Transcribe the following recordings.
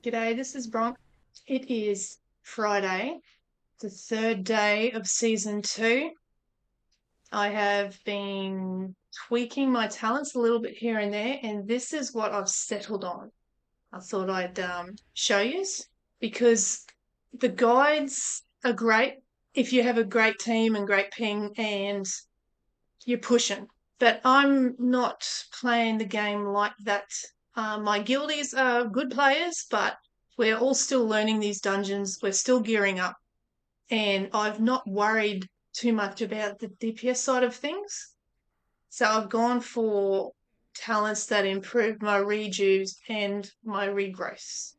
G'day, this is Bronk. It is Friday, the third day of season 2. I have been tweaking my talents a little bit here and there, and this is what I've settled on. I thought I'd show you because the guides are great if you have a great team and great ping and you're pushing. But I'm not playing the game like that. My guildies are good players, but we're all still learning these dungeons. We're still gearing up, and I've not worried too much about the DPS side of things. So I've gone for talents that improve my rejuves and my regrowths.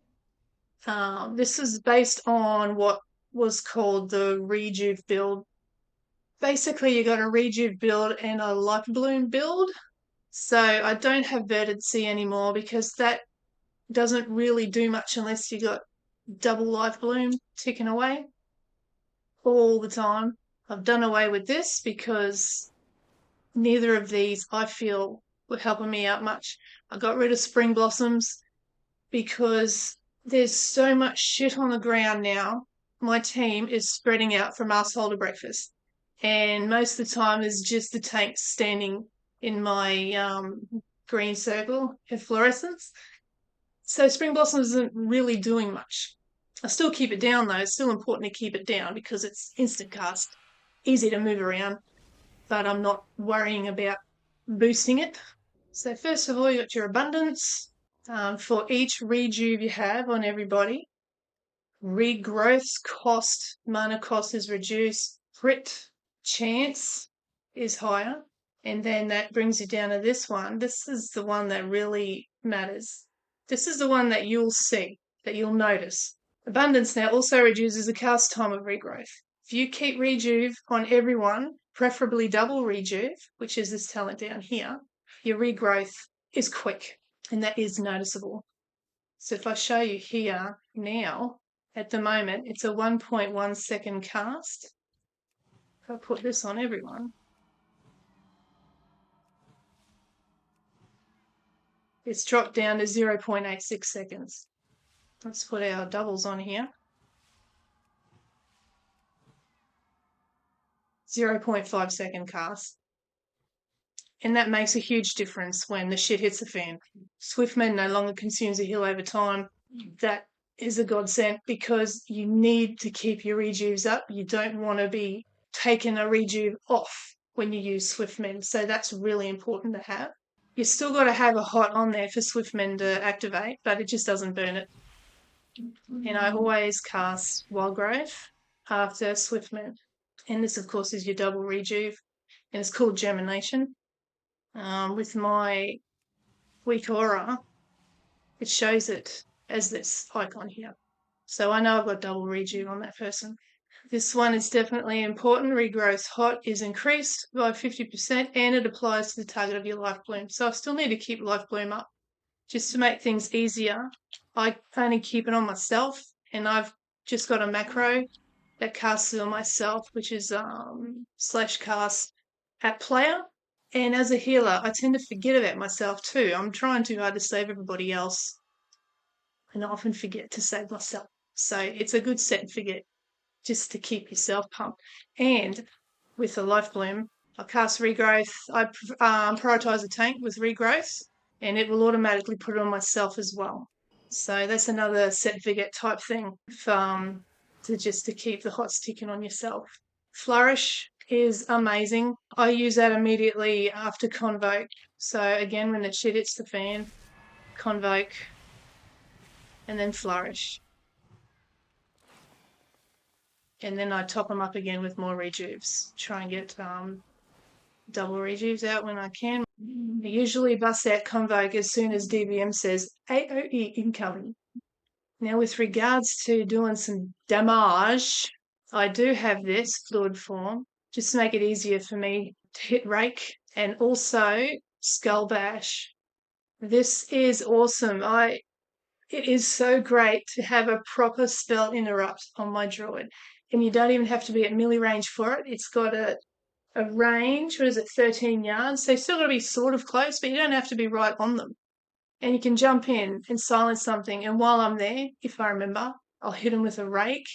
This is based on what was called the rejuve build. Basically, you got a rejuve build and a Lifebloom build. So I don't have verdancy anymore because that doesn't really do much unless you got double Lifebloom ticking away all the time. I've done away with this because neither of these I feel were helping me out much. I got rid of Spring Blossoms because there's so much shit on the ground now. My team is spreading out from arsehole to breakfast. And most of the time there's just the tanks standing in my green circle of fluorescence. So Spring Blossom isn't really doing much. I still keep it down though. It's still important to keep it down because it's instant cast, easy to move around, but I'm not worrying about boosting it. So first of all, you got your abundance. For each rejuve you have on everybody, regrowth's cost, mana cost is reduced, crit chance is higher, and then that brings you down to this one. This is the one that really matters. This is the one that you'll see, that you'll notice. Abundance now also reduces the cast time of regrowth. If you keep rejuve on everyone, preferably double rejuve, which is this talent down here, your regrowth is quick, and that is noticeable. So if I show you here now, at the moment, it's a 1.1 second cast. If I put this on everyone, it's dropped down to 0.86 seconds. Let's put our doubles on here. 0.5 second cast. And that makes a huge difference when the shit hits the fan. Swiftman no longer consumes a heal over time. That is a godsend because you need to keep your rejuves up. You don't want to be taking a rejuve off when you use Swiftmen. So that's really important to have. You still got to have a hot on there for Swiftmen to activate, but it just doesn't burn it. And I always cast Wild Growth after Swiftmen. And this, of course, is your double rejuve. And it's called Germination. With my weak aura, it shows it as this icon here. So I know I've got double rejuve on that person. This one is definitely important. Regrowth hot is increased by 50% and it applies to the target of your Lifebloom. So I still need to keep Lifebloom up. Just to make things easier, I only keep it on myself and I've just got a macro that casts it on myself, which is /cast at player. And as a healer, I tend to forget about myself too. I'm trying too hard to save everybody else and I often forget to save myself. So it's a good set and forget just to keep yourself pumped. And with the Lifebloom, I cast Regrowth. I prioritise a tank with Regrowth and it will automatically put it on myself as well. So that's another set and forget type thing to keep the hots ticking on yourself. Flourish is amazing. I use that immediately after Convoke. So again, when the shit hits the fan, Convoke, and then Flourish. And then I top them up again with more rejuves. Try and get double rejuves out when I can. I usually bust out Convoke as soon as DBM says AOE incoming. Now with regards to doing some damage, I do have this fluid form just to make it easier for me to hit rake and also skull bash. This is awesome. It is so great to have a proper spell interrupt on my druid. And you don't even have to be at melee range for it. It's got a range, 13 yards? So you still got to be sort of close, but you don't have to be right on them. And you can jump in and silence something. And while I'm there, if I remember, I'll hit them with a rake,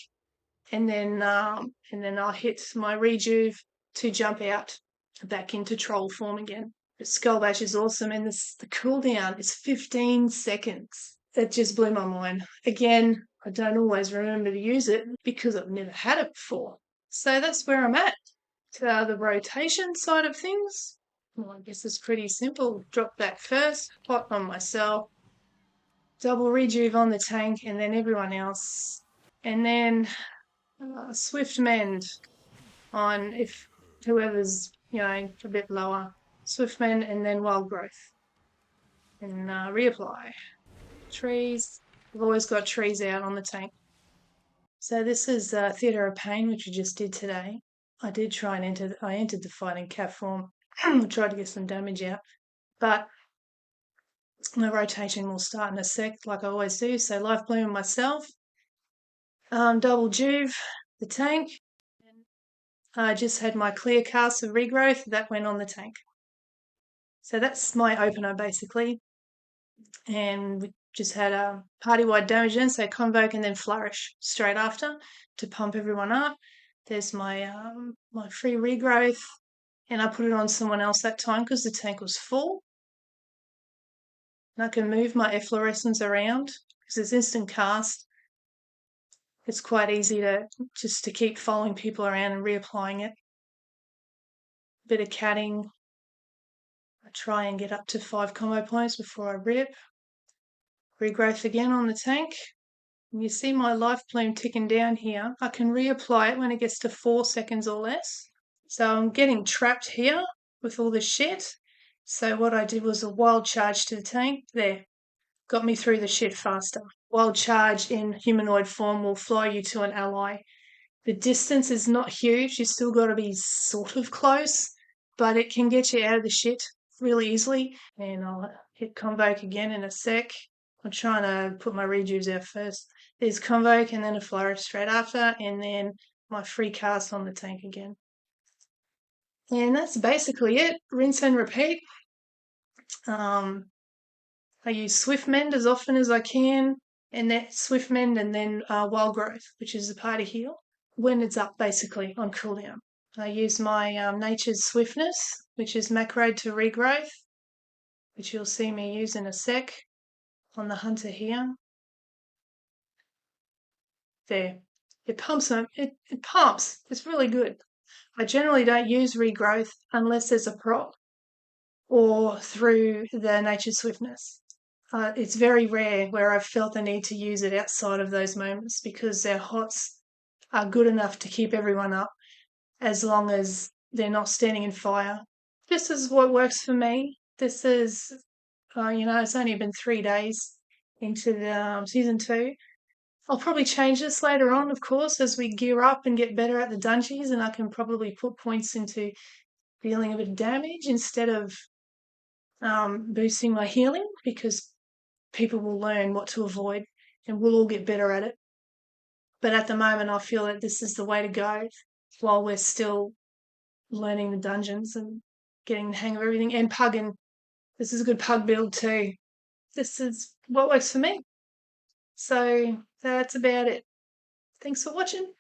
and then I'll hit my rejuve to jump out back into troll form again. But Skull Bash is awesome, and the cooldown is 15 seconds. That just blew my mind. Again, I don't always remember to use it because I've never had it before. So that's where I'm at. To the rotation side of things, well, I guess it's pretty simple. Drop back first, pot on myself, double rejuve on the tank, and then everyone else. And then swift mend on if whoever's, a bit lower. Swift mend and then wild growth. And reapply. Trees. I've always got trees out on the tank. So this is Theatre of Pain, which we just did today. I did try and I entered the fight in cat form. Tried to get some damage out. But the rotation will start in a sec, like I always do. So Lifebloom myself. Double Juve, the tank. I just had my clear cast of Regrowth. That went on the tank. So that's my opener, basically. And we just had a party-wide damage in, so Convoke and then Flourish straight after to pump everyone up. There's my my free Regrowth, and I put it on someone else that time because the tank was full. And I can move my efflorescence around because it's instant cast. It's quite easy to keep following people around and reapplying it. Bit of catting. I try and get up to 5 combo points before I rip. Regrowth again on the tank. And you see my life plume ticking down here. I can reapply it when it gets to 4 seconds or less. So I'm getting trapped here with all this shit. So what I did was a wild charge to the tank. There. Got me through the shit faster. Wild charge in humanoid form will fly you to an ally. The distance is not huge. You still got to be sort of close, but it can get you out of the shit really easily. And I'll hit Convoke again in a sec. I'm trying to put my rejuves out first. There's Convoke and then a Flourish straight after, and then my free cast on the tank again. And that's basically it. Rinse and repeat. I use Swift Mend as often as I can, and that Swift Mend and then Wild Growth, which is the party heal, when it's up basically on cooldown. I use my Nature's Swiftness, which is macroed to Regrowth, which you'll see me use in a sec on the Hunter here. There. It pumps them. It pumps. It's really good. I generally don't use Regrowth unless there's a prop or through the Nature's Swiftness. It's very rare where I've felt the need to use it outside of those moments because their hots are good enough to keep everyone up as long as they're not standing in fire. This is what works for me. This is, it's only been 3 days into the season 2. I'll probably change this later on, of course, as we gear up and get better at the dungeons, and I can probably put points into dealing a bit of damage instead of boosting my healing because people will learn what to avoid and we'll all get better at it. But at the moment, I feel that this is the way to go while we're still learning the dungeons and getting the hang of everything. And pugging. This is a good pug build too. This is what works for me. So that's about it. Thanks for watching.